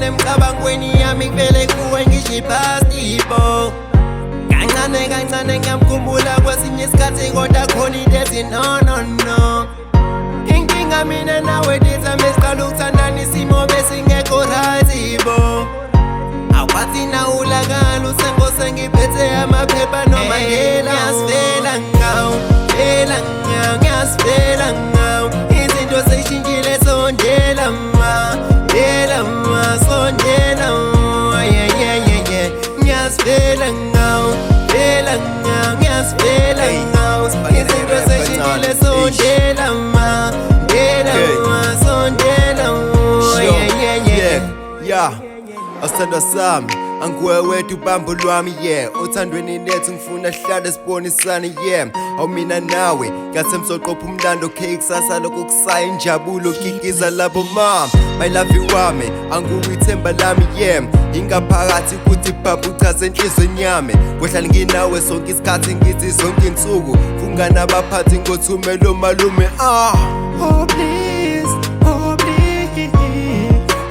emcabangweni yami kuvele kuwe ngisho ibhastibo. Kancane kancane ngiyamkhumbula kwesinye isikhathi kodwa khona into ethi no no no. Inkinga mina nawe diza mesiqala ukuthandana isimo besingekho right bo. Awubathi na ulakala usengose ngiphethe amaphepha noma ngela. Ngiyasifela ngawo, phela ngawo, ngiyasifela ngawo. Izinto seyishintshile sondela ma, phela ma, sondela ma, yeah yeah yeah yeah. Ngiyasifela ngawo, phela ngawo, ngiyasifela ngawo. Izinto seyishintshile sondela ma, phela ma, sondela ma, yeah yeah yeah yeah. Asithandwa sami anguwe wethu ubambo lwami yeah. Othandweni lethu ngifuna sihlale sibonisane yeah. Awumina nawe ngasemsoqopha umlando cake kusasa lokho kusaya injabulo kikiza labo mama. My love wami anguwe ithemba lami yeah. Ingaphakathi ukuthi baba uchaze enhlizweni yami. Ngohlala nginawe sonke isikhathi ngithi zonke insuku. Fungana abaphathi ngothumelo malume oh please, oh please.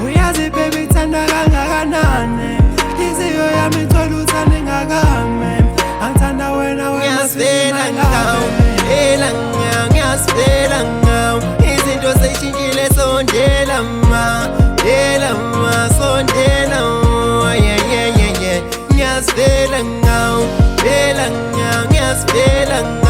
Uyazi baby thanda kangakanani. Iziyo yami ithola uthanda ngakame. Angithanda wena wena ngiyasifela ngawo, phela ngawo, ngiyasifela ngawo. Izinto seyishintshile sondela ma, phela ma, sondela ma, yeah yeah yeah yeah. Ngiyasifela ngawo, phela ngawo, ngiyasifela ngawo.